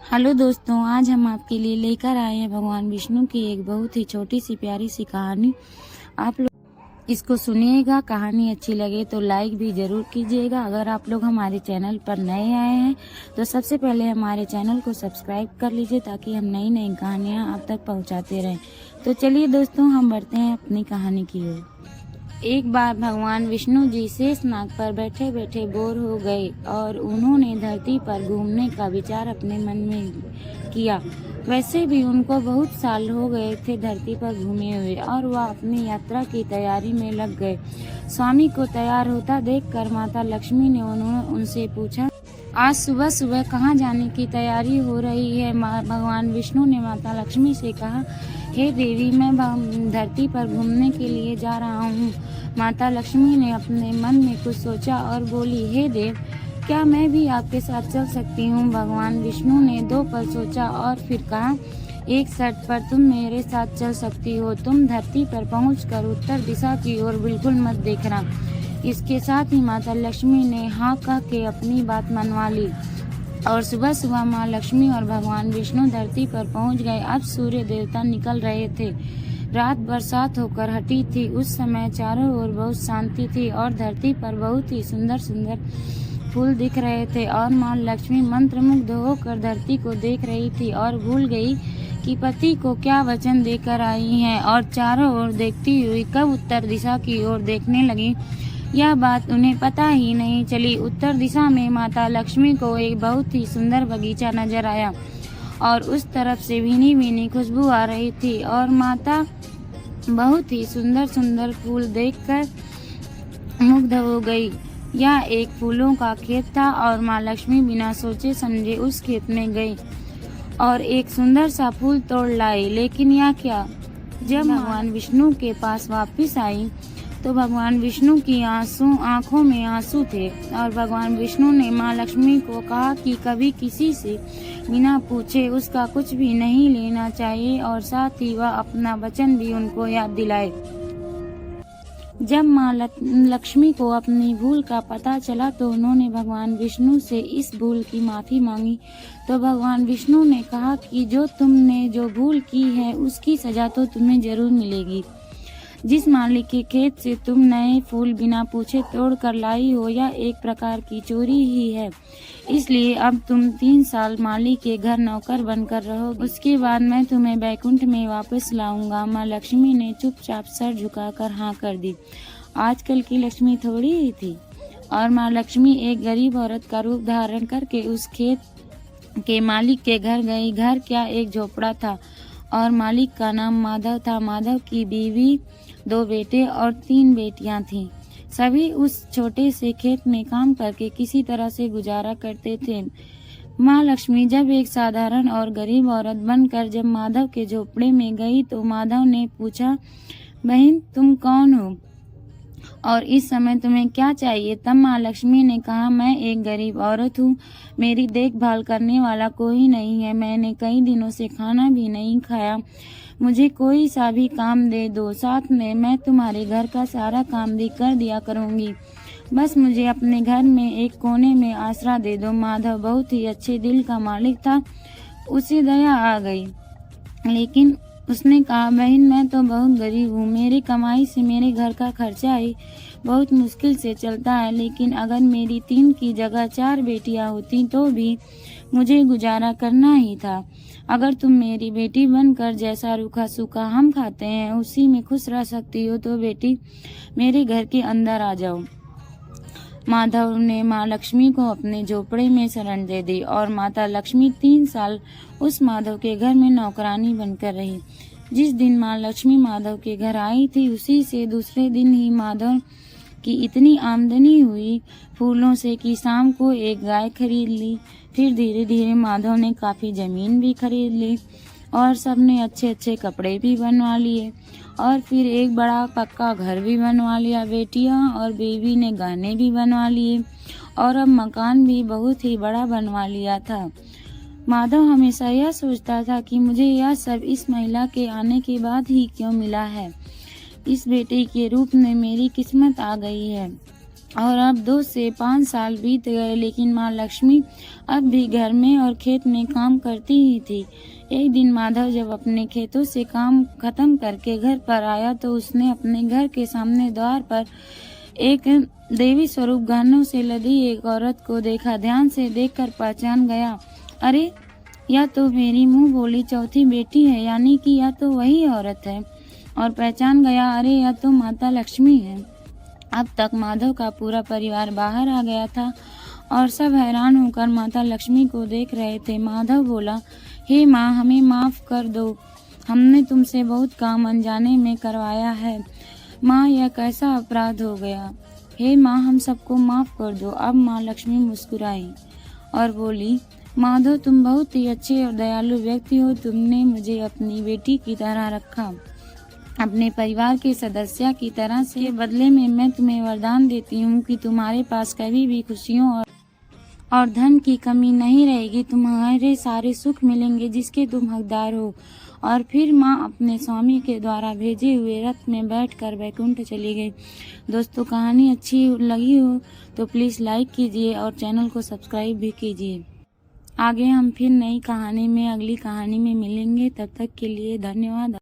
Hello दोस्तों, आज हम आपके लिए लेकर आए हैं भगवान विष्णु की एक बहुत ही छोटी सी प्यारी सी कहानी। आप लोग इसको सुनिएगा। कहानी अच्छी लगे तो लाइक भी जरूर कीजिएगा। अगर आप लोग हमारे चैनल पर नए आए हैं तो सबसे पहले हमारे चैनल को सब्सक्राइब कर लीजिए ताकि हम नई नई कहानियाँ आप तक पहुँचाते रहें। तो चलिए दोस्तों, हम बढ़ते हैं अपनी कहानी की ओर। एक बार भगवान विष्णु जी शेषनाग पर बैठे बैठे बोर हो गए और उन्होंने धरती पर घूमने का विचार अपने मन में किया। वैसे भी उनको बहुत साल हो गए थे धरती पर घूमे हुए और वह अपनी यात्रा की तैयारी में लग गए। स्वामी को तैयार होता देखकर माता लक्ष्मी ने उनसे पूछा, आज सुबह सुबह कहाँ जाने की तैयारी हो रही है? भगवान विष्णु ने माता लक्ष्मी से कहा, हे देवी, मैं धरती पर घूमने के लिए जा रहा हूँ। माता लक्ष्मी ने अपने मन में कुछ सोचा और बोली, हे देव, क्या मैं भी आपके साथ चल सकती हूँ? भगवान विष्णु ने 2 पल सोचा और फिर कहा, एक शर्त पर तुम मेरे साथ चल सकती हो। तुम धरती पर पहुंचकर उत्तर दिशा की ओर बिल्कुल मत देखना। इसके साथ ही माता लक्ष्मी ने हाँ कह के अपनी बात मनवा ली और सुबह सुबह माँ लक्ष्मी और भगवान विष्णु धरती पर पहुंच गए। अब सूर्य देवता निकल रहे थे। रात बरसात होकर हटी थी। उस समय चारों ओर बहुत शांति थी और धरती पर बहुत ही सुंदर सुंदर फूल दिख रहे थे और माँ लक्ष्मी मंत्रमुग्ध होकर धरती को देख रही थी और भूल गई कि पति को क्या वचन देकर आई हैं और चारों ओर देखती हुई कब उत्तर दिशा की ओर देखने लगी, यह बात उन्हें पता ही नहीं चली। उत्तर दिशा में माता लक्ष्मी को एक बहुत ही सुंदर बगीचा नजर आया और उस तरफ से भीनी भीनी खुशबू आ रही थी और माता बहुत ही सुंदर सुंदर फूल देखकर मुग्ध हो गई। यह एक फूलों का खेत था और माँ लक्ष्मी बिना सोचे समझे उस खेत में गई और एक सुंदर सा फूल तोड़ लाई। लेकिन यह क्या, जब भगवान विष्णु के पास वापस आई तो भगवान विष्णु की आंखों में आंसू थे और भगवान विष्णु ने माँ लक्ष्मी को कहा कि कभी किसी से बिना पूछे उसका कुछ भी नहीं लेना चाहिए और साथ ही वह अपना वचन भी उनको याद दिलाए। जब माँ लक्ष्मी को अपनी भूल का पता चला तो उन्होंने भगवान विष्णु से इस भूल की माफी मांगी। तो भगवान विष्णु ने कहा कि तुमने जो भूल की है उसकी सजा तो तुम्हें जरूर मिलेगी। जिस मालिक के खेत से तुम नए फूल बिना पूछे तोड़ कर लाई हो, यह एक प्रकार की चोरी ही है। इसलिए अब तुम 3 साल मालिक के घर नौकर बनकर रहोगे। उसके बाद मैं तुम्हें बैकुंठ में वापस लाऊंगा। माँ लक्ष्मी ने चुपचाप सर झुकाकर हाँ कर दी। आजकल की लक्ष्मी थोड़ी ही थी और माँ लक्ष्मी एक गरीब औरत का रूप धारण करके उस खेत के मालिक के घर गई। घर क्या, एक झोपड़ा था और मालिक का नाम माधव था। माधव की बीवी, 2 बेटे और 3 बेटियां थीं। सभी उस छोटे से खेत में काम करके किसी तरह से गुजारा करते थे। माँ लक्ष्मी जब एक साधारण और गरीब औरत बनकर जब माधव के झोपड़े में गई तो माधव ने पूछा, बहन, तुम कौन हो और इस समय तुम्हें क्या चाहिए? तब माँ लक्ष्मी ने कहा, मैं एक गरीब औरत हूँ। मेरी देखभाल करने वाला कोई नहीं है। मैंने कई दिनों से खाना भी नहीं खाया। मुझे कोई सा भी काम दे दो, साथ में मैं तुम्हारे घर का सारा काम भी कर दिया करूँगी। बस मुझे अपने घर में एक कोने में आसरा दे दो। माधव बहुत ही अच्छे दिल का मालिक था। उसे दया आ गई, लेकिन उसने कहा, बहन, मैं तो बहुत गरीब हूँ। मेरी कमाई से मेरे घर का खर्चा ही बहुत मुश्किल से चलता है। लेकिन अगर मेरी 3 की जगह 4 बेटियाँ होती तो भी मुझे गुजारा करना ही था। अगर तुम मेरी बेटी बनकर जैसा रूखा सूखा हम खाते हैं उसी में खुश रह सकती हो तो बेटी मेरे घर के अंदर आ जाओ। माधव ने माँ लक्ष्मी को अपने झोपड़े में शरण दे दी और माता लक्ष्मी 3 साल उस माधव के घर में नौकरानी बनकर रही। जिस दिन माँ लक्ष्मी माधव के घर आई थी उसी से दूसरे दिन ही माधव की इतनी आमदनी हुई फूलों से कि शाम को एक गाय खरीद ली। फिर धीरे धीरे माधव ने काफी जमीन भी खरीद ली और सबने अच्छे अच्छे कपड़े भी बनवा लिए और फिर एक बड़ा पक्का घर भी बनवा लिया। बेटियां और बीवी ने गहने भी बनवा लिए और अब मकान भी बहुत ही बड़ा बनवा लिया था। माधव हमेशा यह सोचता था कि मुझे यह सब इस महिला के आने के बाद ही क्यों मिला है। इस बेटे के रूप में मेरी किस्मत आ गई है। और अब 2 से 5 साल बीत गए, लेकिन माँ लक्ष्मी अब भी घर में और खेत में काम करती ही थी। एक दिन माधव जब अपने खेतों से काम खत्म करके घर पर आया तो उसने अपने घर के सामने द्वार पर एक देवी स्वरूप गहनों से लदी एक औरत को देखा। ध्यान से देखकर पहचान गया, अरे यह तो मेरी मुंह बोली चौथी बेटी है, यानी कि यह तो वही औरत है। और पहचान गया, अरे यह तो माता लक्ष्मी है। अब तक माधव का पूरा परिवार बाहर आ गया था और सब हैरान होकर माता लक्ष्मी को देख रहे थे। माधव बोला, हे माँ, हमें माफ कर दो, हमने तुमसे बहुत काम अनजाने में करवाया है। माँ, यह कैसा अपराध हो गया। हे माँ, हम सबको माफ कर दो। अब माँ लक्ष्मी मुस्कुराई और बोली, माधव, तुम बहुत ही अच्छे और दयालु व्यक्ति हो। तुमने मुझे अपनी बेटी की तरह रखा, अपने परिवार के सदस्य की तरह से। बदले में मैं तुम्हें वरदान देती हूँ कि तुम्हारे पास कभी भी खुशियों और धन की कमी नहीं रहेगी। तुम्हारे सारे सुख मिलेंगे जिसके तुम हकदार हो। और फिर माँ अपने स्वामी के द्वारा भेजे हुए रथ में बैठकर वैकुंठ चली गई। दोस्तों, कहानी अच्छी लगी हो तो प्लीज़ लाइक कीजिए और चैनल को सब्सक्राइब भी कीजिए। आगे हम फिर नई कहानी में, अगली कहानी में मिलेंगे। तब तक के लिए धन्यवाद।